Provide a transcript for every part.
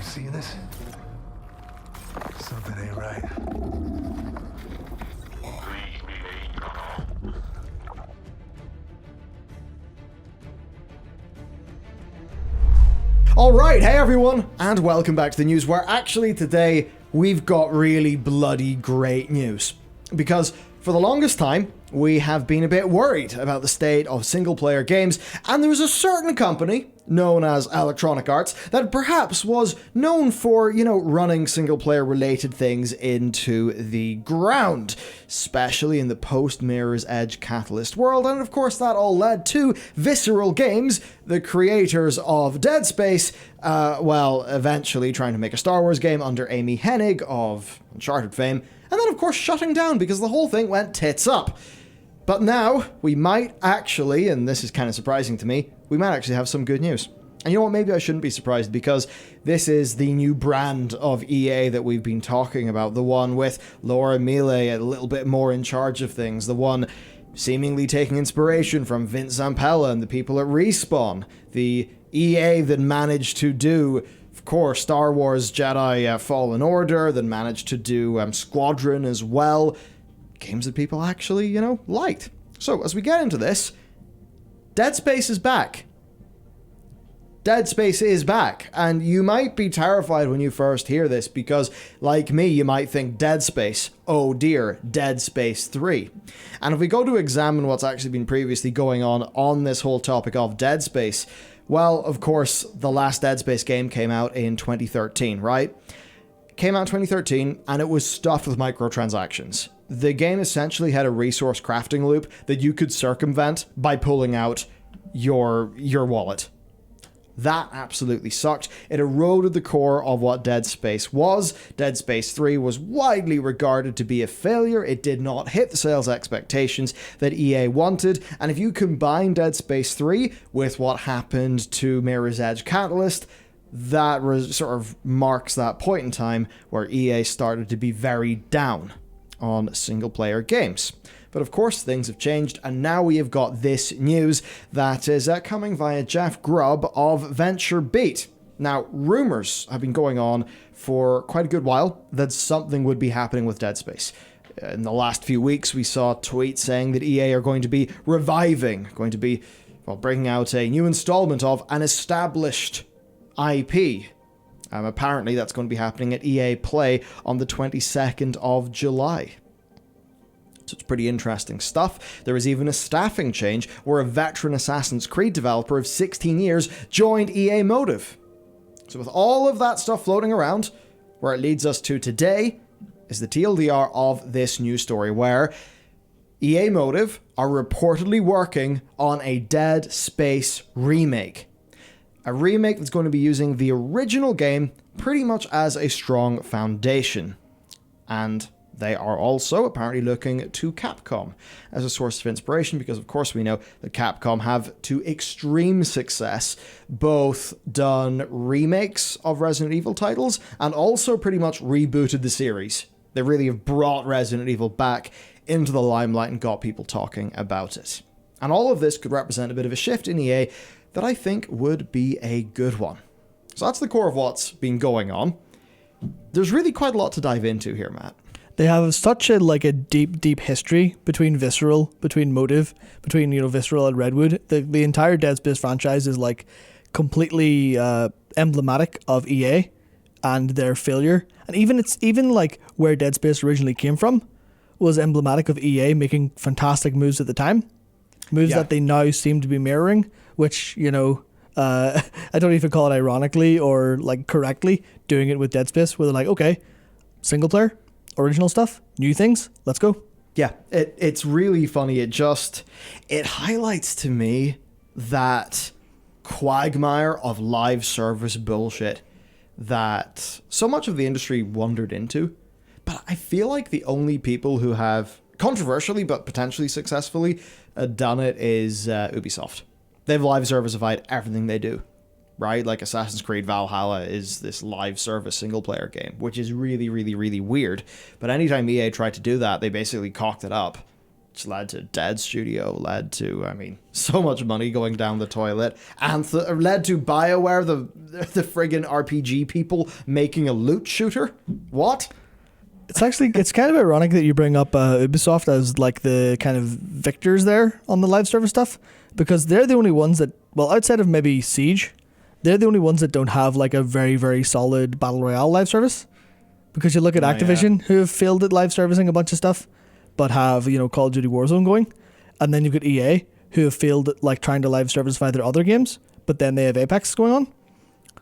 See this? Something ain't right. Alright, hey everyone, and welcome back to the news, where actually today we've got really bloody great news. Because for the longest time, we have been a bit worried about the state of single-player games, and there was a certain company, known as Electronic Arts, that perhaps was known for, running single-player related things into the ground, especially in the post-Mirror's Edge Catalyst world, and of course that all led to Visceral Games, the creators of Dead Space, eventually trying to make a Star Wars game under Amy Hennig of Uncharted fame, and then of course shutting down because the whole thing went tits up. But now, we might actually, and this is kind of surprising to me, we might actually have some good news. And you know what, maybe I shouldn't be surprised, because this is the new brand of EA that we've been talking about, the one with Laura Miele a little bit more in charge of things, the one seemingly taking inspiration from Vince Zampella and the people at Respawn, the EA that managed to do, of course, Star Wars Jedi Fallen Order, that managed to do Squadron as well, games that people actually, liked. So, as we get into this, Dead Space is back. Dead Space is back, and you might be terrified when you first hear this, because, like me, you might think Dead Space, oh dear, Dead Space 3. And if we go to examine what's actually been previously going on this whole topic of Dead Space, well, of course, the last Dead Space game came out in 2013, right? Came out in 2013, and it was stuffed with microtransactions. The game essentially had a resource crafting loop that you could circumvent by pulling out your wallet. That absolutely sucked. It eroded the core of what Dead Space was. Dead Space 3 was widely regarded to be a failure. It did not hit the sales expectations that EA wanted. And if you combine Dead Space 3 with what happened to Mirror's Edge Catalyst, that sort of marks that point in time where EA started to be very down on single-player games. But of course, things have changed, and now we have got this news that is coming via Jeff Grubb of VentureBeat. Now, rumors have been going on for quite a good while that something would be happening with Dead Space. In the last few weeks, we saw tweets saying that EA are going to be bringing out a new installment of an established IP. Apparently, that's going to be happening at EA Play on the 22nd of July. So it's pretty interesting stuff. There is even a staffing change where a veteran Assassin's Creed developer of 16 years joined EA Motive. So with all of that stuff floating around, where it leads us to today is the TLDR of this news story, where EA Motive are reportedly working on a Dead Space remake. A remake that's going to be using the original game pretty much as a strong foundation. And they are also apparently looking to Capcom as a source of inspiration, because of course we know that Capcom have, to extreme success, both done remakes of Resident Evil titles and also pretty much rebooted the series. They really have brought Resident Evil back into the limelight and got people talking about it. And all of this could represent a bit of a shift in EA that I think would be a good one. So that's the core of what's been going on. There's really quite a lot to dive into here, Matt. They have such a deep history between Visceral, between Motive, between Visceral and Redwood. The entire Dead Space franchise is completely emblematic of EA and their failure. And even where Dead Space originally came from was emblematic of EA making fantastic moves at the time. Moves that they now seem to be mirroring, which, I don't even call it ironically or correctly, doing it with Dead Space, where they're like, okay, single player, original stuff, new things, let's go. Yeah, it's really funny. It highlights to me that quagmire of live service bullshit that so much of the industry wandered into. But I feel like the only people who have, controversially but potentially successfully, done it is Ubisoft. They've live servicified everything they do, right? Like Assassin's Creed Valhalla is this live service single player game, which is really, really, really weird. But anytime EA tried to do that, they basically cocked it up. which led to Dead Studio, led to, I mean, so much money going down the toilet, and led to BioWare, the friggin' RPG people, making a loot shooter. What? It's kind of ironic that you bring up Ubisoft as like the kind of victors there on the live service stuff, because they're the only ones that, well, outside of maybe Siege, they're the only ones that don't have like a very, very solid Battle Royale live service. Because you look at Activision, who have failed at live servicing a bunch of stuff, but have, Call of Duty Warzone going. And then you've got EA, who have failed at like trying to live service their other games, but then they have Apex going on.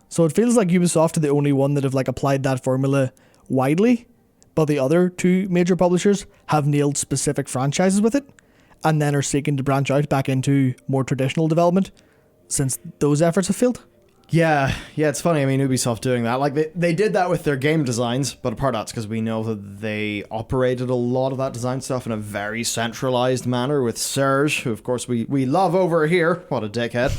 So it feels like Ubisoft are the only one that have like applied that formula widely, but the other two major publishers have nailed specific franchises with it, and then are seeking to branch out back into more traditional development since those efforts have failed. Yeah, it's funny. I mean, Ubisoft doing that. Like, they did that with their game designs, but a part of that's because we know that they operated a lot of that design stuff in a very centralized manner with Serge, who, of course, we love over here. What a dickhead.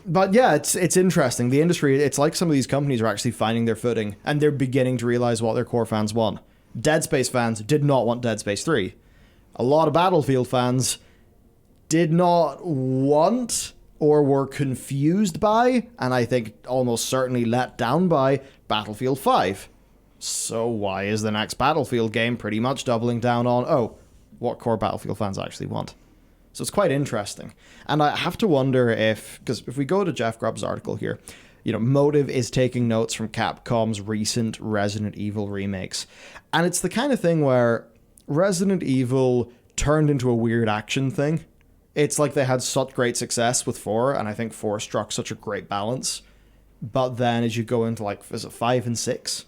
But yeah, it's interesting. The industry, it's like some of these companies are actually finding their footing, and they're beginning to realize what their core fans want. Dead Space fans did not want Dead Space 3. A lot of Battlefield fans did not want or were confused by, and I think almost certainly let down by, Battlefield 5. So why is the next Battlefield game pretty much doubling down on, what core Battlefield fans actually want? So it's quite interesting. And I have to wonder because if we go to Jeff Grubb's article here, Motive is taking notes from Capcom's recent Resident Evil remakes. And it's the kind of thing where Resident Evil turned into a weird action thing. It's like they had such great success with 4, and I think 4 struck such a great balance. But then as you go into, is it 5 and 6?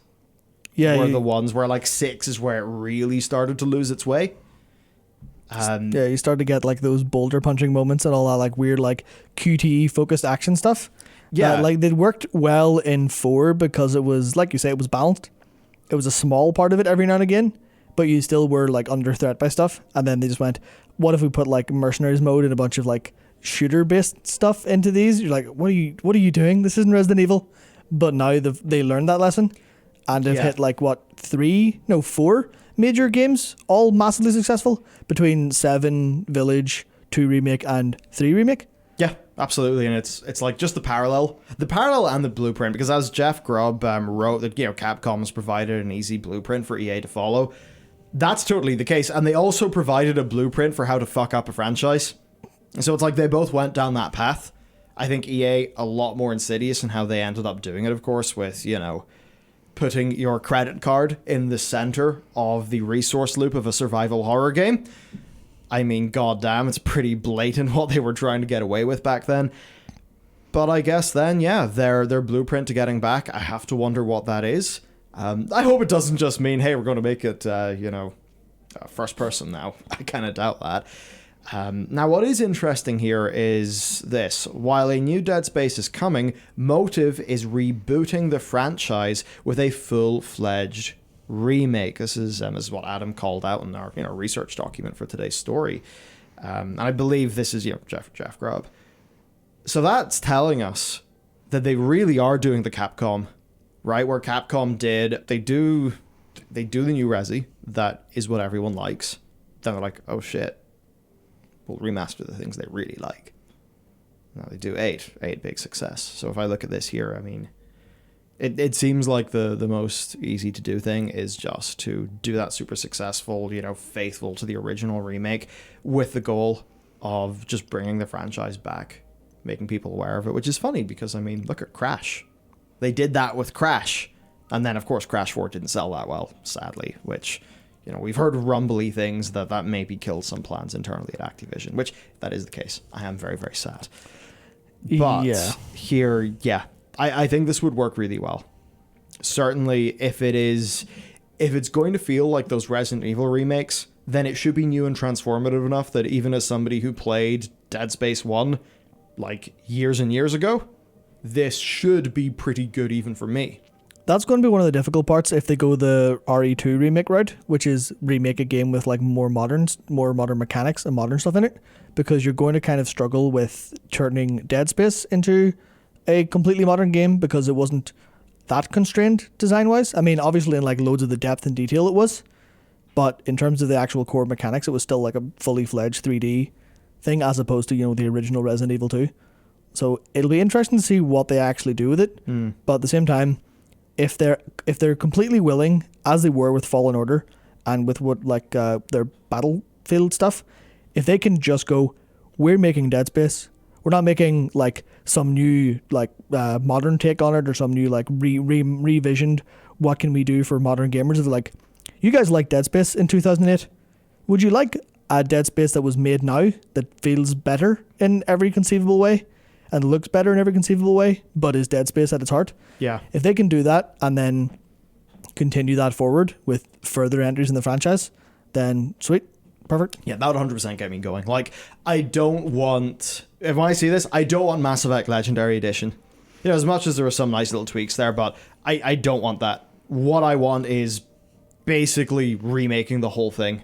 Yeah. Were the ones where, 6 is where it really started to lose its way. You start to get, those boulder punching moments and all that, weird, QTE-focused action stuff. Yeah. They worked well in 4 because it was, like you say, it was balanced. It was a small part of it every now and again, but you still were, under threat by stuff. And then they just went, what if we put, mercenaries mode and a bunch of, shooter-based stuff into these? You're like, what are you doing? This isn't Resident Evil. But now they learned that lesson, and they've hit, 4 major games, all massively successful, between 7 Village, 2 Remake, and 3 Remake. Yeah, absolutely. And it's just the parallel and the blueprint, because as Jeff Grubb wrote that, Capcom has provided an easy blueprint for EA to follow. That's totally the case. And they also provided a blueprint for how to fuck up a franchise. So it's like they both went down that path. I think EA a lot more insidious in how they ended up doing it, of course, with, putting your credit card in the center of the resource loop of a survival horror game. I mean, goddamn, it's pretty blatant what they were trying to get away with back then. But I guess then, their blueprint to getting back, I have to wonder what that is. I hope it doesn't just mean, hey, we're going to make it, first person now. I kind of doubt that. Now, what is interesting here is this. While a new Dead Space is coming, Motive is rebooting the franchise with a full-fledged remake. This is what Adam called out in our research document for today's story. And I believe this is Jeff Grubb. So that's telling us that they really are doing the Capcom, right? Where Capcom they do the new Resi. That is what everyone likes. Then they're like, oh shit. We'll remaster the things they really like. Now they do 8 big success. So if I look at this here, I mean, it seems like the most easy to do thing is just to do that super successful, faithful to the original remake, with the goal of just bringing the franchise back, making people aware of it, which is funny because, I mean, look at Crash. They did that with Crash. And then, of course, Crash 4 didn't sell that well, sadly, which... we've heard rumbly things that maybe killed some plans internally at Activision, which that is the case. I am very, very sad. But here, I think this would work really well. Certainly, if it's going to feel like those Resident Evil remakes, then it should be new and transformative enough that even as somebody who played Dead Space 1, years and years ago, this should be pretty good even for me. That's going to be one of the difficult parts if they go the RE2 remake route, which is remake a game with more modern mechanics and modern stuff in it, because you're going to kind of struggle with turning Dead Space into a completely modern game because it wasn't that constrained design-wise. I mean, obviously in loads of the depth and detail it was, But in terms of the actual core mechanics, it was still like a fully fledged 3D thing, as opposed to, the original Resident Evil 2. So it'll be interesting to see what they actually do with it. But at the same time, if they're completely willing, as they were with Fallen Order and with what their Battlefield stuff, if they can just go, we're making Dead Space. We're not making some new modern take on it or some new revisioned. What can we do for modern gamers? They're like, you guys like Dead Space in 2008. Would you like a Dead Space that was made now that feels better in every conceivable way and looks better in every conceivable way, but is Dead Space at its heart? Yeah. If they can do that and then continue that forward with further entries in the franchise, then sweet. Perfect. Yeah, that would 100% get me going. I don't want... If I see this, I don't want Mass Effect Legendary Edition. As much as there are some nice little tweaks there, but I don't want that. What I want is basically remaking the whole thing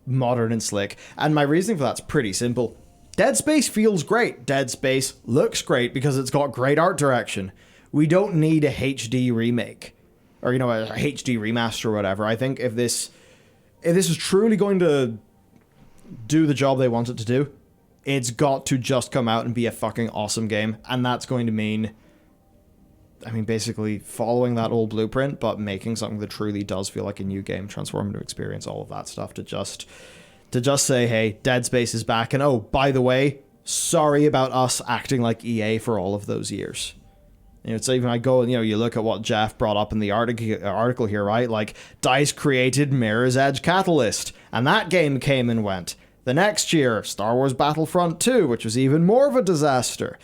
modern and slick. And my reasoning for that's pretty simple. Dead Space feels great. Dead Space looks great because it's got great art direction. We don't need a HD remake or, a HD remaster or whatever. I think if this is truly going to do the job they want it to do, it's got to just come out and be a fucking awesome game. And that's going to mean, basically following that old blueprint, but making something that truly does feel like a new game, transformative experience, all of that stuff to just say, hey, Dead Space is back. And oh, by the way, sorry about us acting like EA for all of those years. It's even I go and, you look at what Jeff brought up in the article here, right? DICE created Mirror's Edge Catalyst, and that game came and went. The next year, Star Wars Battlefront 2, which was even more of a disaster.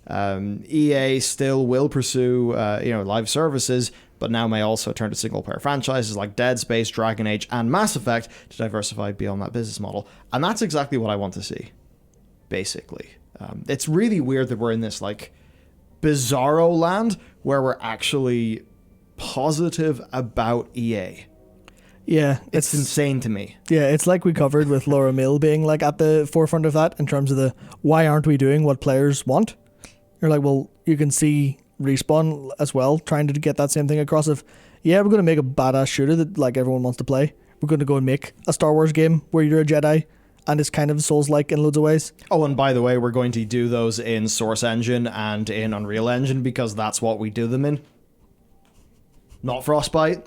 EA still will pursue, live services, but now may also turn to single-player franchises like Dead Space, Dragon Age, and Mass Effect to diversify beyond that business model. And that's exactly what I want to see, basically. It's really weird that we're in this, bizarro land where we're actually positive about EA. Yeah, it's insane to me. Yeah, it's like we covered with Laura Mill being at the forefront of that in terms of the why aren't we doing what players want? You're like, well, you can see Respawn as well trying to get that same thing across of, yeah, we're going to make a badass shooter that everyone wants to play. We're going to go and make a Star Wars game where you're a Jedi and it's kind of Souls-like in loads of ways. Oh, and by the way, we're going to do those in Source Engine and in Unreal Engine because that's what we do them in. Not Frostbite.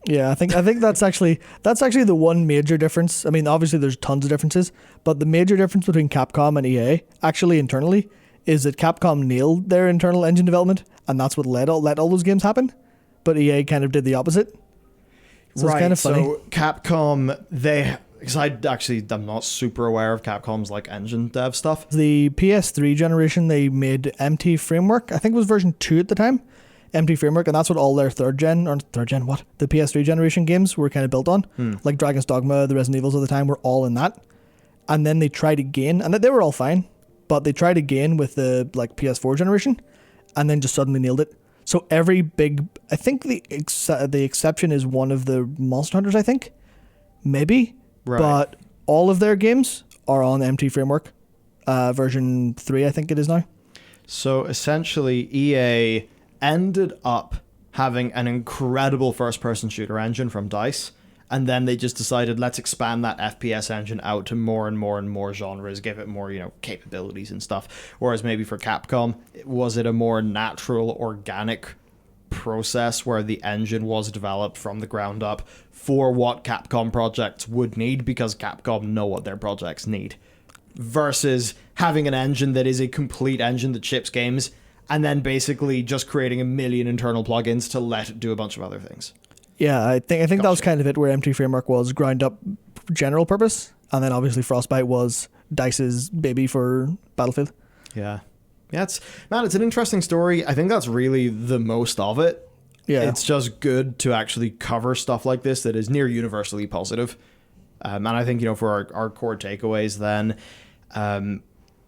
Yeah, I think that's actually the one major difference. Obviously there's tons of differences, but the major difference between Capcom and EA, actually internally, is that Capcom nailed their internal engine development, and that's what let all those games happen. But EA kind of did the opposite. So right, it's kind of funny. So Capcom, because I'm not super aware of Capcom's engine dev stuff. The PS3 generation, they made MT Framework. I think it was version 2 at the time. MT Framework, and that's what all their the PS3 generation games were kind of built on. Like Dragon's Dogma, the Resident Evils of the time were all in that. And then they tried again, and they were all fine, but they tried again with the PS4 generation, and then just suddenly nailed it. So every big, I think the exception is one of the Monster Hunters, I think, maybe, right. But all of their games are on MT Framework, version 3, I think it is now. So essentially, EA ended up having an incredible first-person shooter engine from DICE, and then they just decided, let's expand that FPS engine out to more and more and more genres, give it more, capabilities and stuff. Whereas maybe for Capcom, was it a more natural, organic process where the engine was developed from the ground up for what Capcom projects would need, because Capcom know what their projects need, versus having an engine that is a complete engine that ships games and then basically just creating a million internal plugins to let it do a bunch of other things. Yeah, I think that was kind of it, where MT Framework was ground up general purpose, and then obviously Frostbite was DICE's baby for Battlefield. Yeah, it's an interesting story. I think that's really the most of it. Yeah, it's just good to actually cover stuff like this that is near universally positive. And I think, for our core takeaways then,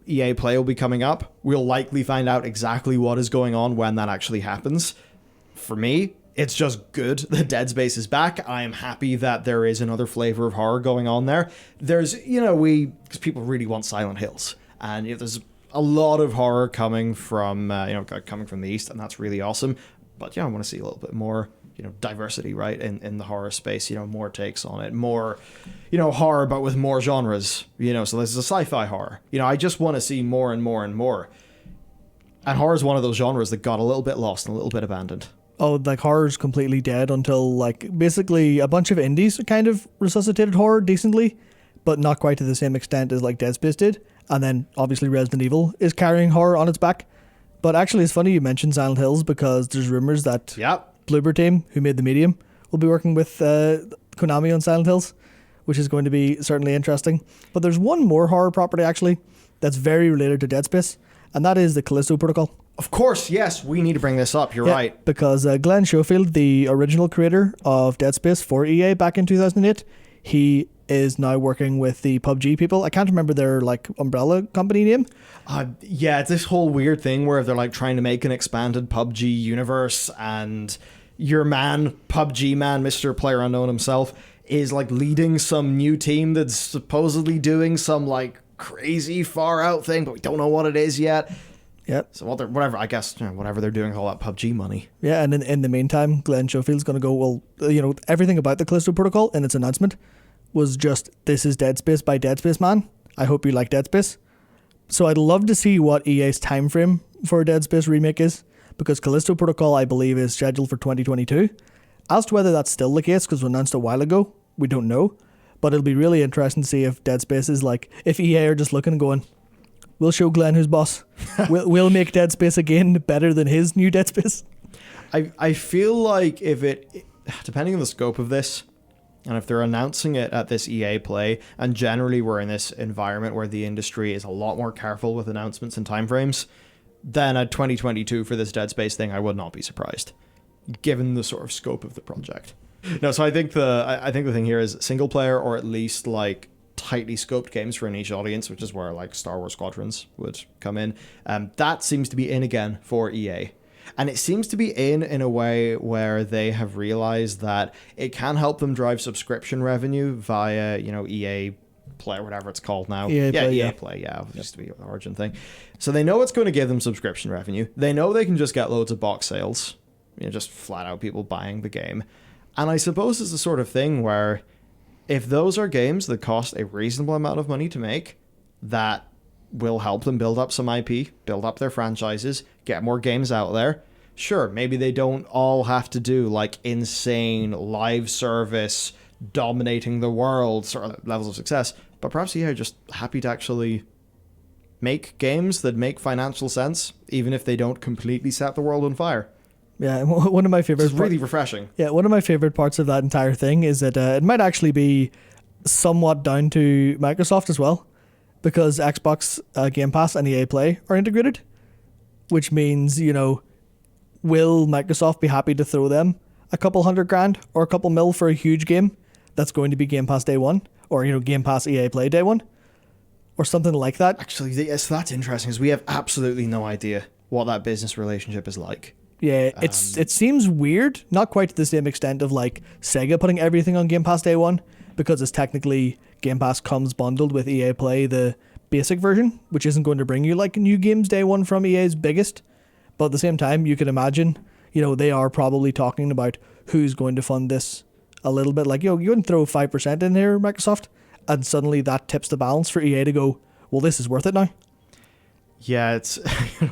EA Play will be coming up. We'll likely find out exactly what is going on when that actually happens. For me, it's just good that Dead Space is back. I am happy that there is another flavor of horror going on there. There's, because people really want Silent Hills. And there's a lot of horror coming from, coming from the East, and that's really awesome. But, I want to see a little bit more diversity, right, in the horror space, more takes on it, more, horror, but with more genres, so there's a sci-fi horror. I just want to see more and more and more. And horror is one of those genres that got a little bit lost and a little bit abandoned. Oh, like horror's completely dead until like basically a bunch of indies kind of resuscitated horror decently, but not quite to the same extent as like Dead Space did. And then obviously Resident Evil is carrying horror on its back. But actually it's funny you mentioned Silent Hills because there's rumors that Bloober Team, who made The Medium, will be working with Konami on Silent Hills, which is going to be certainly interesting. But there's one more horror property actually that's very related to Dead Space, and that is the Callisto Protocol. Of course, yes, we need to bring this up. You're right. Because Glenn Schofield, the original creator of Dead Space for EA back in 2008, he is now working with the PUBG people. I can't remember their like umbrella company name. It's this whole weird thing where they're like trying to make an expanded PUBG universe, and your man, PUBG man, Mr. PlayerUnknown himself, is like leading some new team that's supposedly doing some like crazy far out thing, but we don't know what it is yet. Yep. So whatever, I guess, whatever they're doing with all that PUBG money. Yeah, and in the meantime, Glenn Schofield's going to go, well, everything about the Callisto Protocol in its announcement was just, this is Dead Space by Dead Space Man. I hope you like Dead Space. So I'd love to see what EA's time frame for a Dead Space remake is, because Callisto Protocol, I believe, is scheduled for 2022. As to whether that's still the case, because it was announced a while ago, we don't know. But it'll be really interesting to see if Dead Space is like, if EA are just looking and going, we'll show Glenn who's boss. we'll make Dead Space again better than his new Dead Space. I feel like if it, depending on the scope of this, and if they're announcing it at this EA Play, and generally we're in this environment where the industry is a lot more careful with announcements and timeframes, then at 2022 for this Dead Space thing, I would not be surprised, given the sort of scope of the project. No, so I think the thing here is single player, or at least like tightly scoped games for a niche audience, which is where like Star Wars Squadrons would come in. That seems to be in again for EA. And it seems to be in a way where they have realized that it can help them drive subscription revenue via, EA Play, or whatever it's called now. EA Play, it used to be an Origin thing. So they know it's going to give them subscription revenue. They know they can just get loads of box sales, just flat out people buying the game. And I suppose it's the sort of thing where if those are games that cost a reasonable amount of money to make, that will help them build up some IP, build up their franchises, get more games out there. Sure, maybe they don't all have to do like insane live service, dominating the world sort of levels of success, but perhaps EA are just happy to actually make games that make financial sense, even if they don't completely set the world on fire. Yeah, one of my favorite. It's really refreshing. Yeah, one of my favorite parts of that entire thing is that it might actually be somewhat down to Microsoft as well, because Xbox Game Pass and EA Play are integrated, which means, will Microsoft be happy to throw them a couple $100,000 or a couple mil for a huge game that's going to be Game Pass day one, or Game Pass EA Play day one, or something like that? Actually, yes, that's interesting, because we have absolutely no idea what that business relationship is like. Yeah, it seems weird, not quite to the same extent of like Sega putting everything on Game Pass day one, because it's technically Game Pass comes bundled with EA Play, the basic version, which isn't going to bring you like new games day one from EA's biggest. But at the same time, you can imagine, they are probably talking about who's going to fund this a little bit. Like, you wouldn't throw 5% in here, Microsoft, and suddenly that tips the balance for EA to go, well, this is worth it now. Yeah, it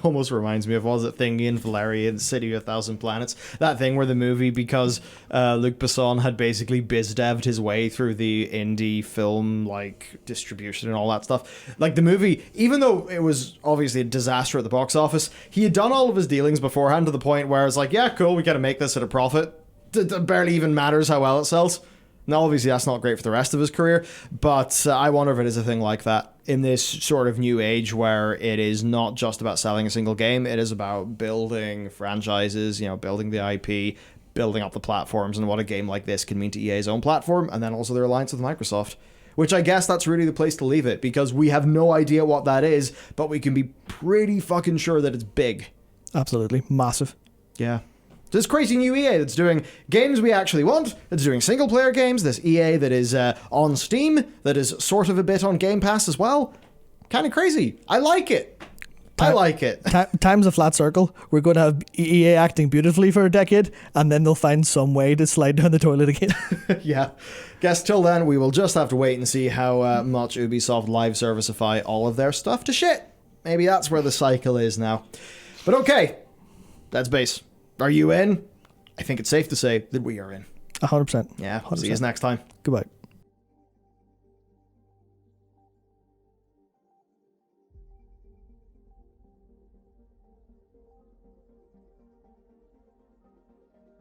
almost reminds me of, what was it, Thingy and Valerian, City of a Thousand Planets? That thing where the movie, because Luc Besson had basically biz-devved his way through the indie film, like, distribution and all that stuff. Like, the movie, even though it was obviously a disaster at the box office, he had done all of his dealings beforehand to the point where it's like, yeah, cool, we gotta make this at a profit. It barely even matters how well it sells. Now, obviously, that's not great for the rest of his career, but I wonder if it is a thing like that in this sort of new age where it is not just about selling a single game, it is about building franchises, building the IP, building up the platforms, and what a game like this can mean to EA's own platform, and then also their alliance with Microsoft. Which I guess that's really the place to leave it, because we have no idea what that is, but we can be pretty fucking sure that it's big. Absolutely. Massive. Yeah. This crazy new EA that's doing games we actually want, that's doing single-player games, this EA that is on Steam, that is sort of a bit on Game Pass as well. Kind of crazy. I like it. I like it. Time's a flat circle. We're going to have EA acting beautifully for a decade, and then they'll find some way to slide down the toilet again. Yeah. Guess till then, we will just have to wait and see how much Ubisoft live serviceify all of their stuff to shit. Maybe that's where the cycle is now. But okay, Dead Space. Are you in? I think it's safe to say that we are in. 100%. Yeah. 100%. See you next time. Goodbye.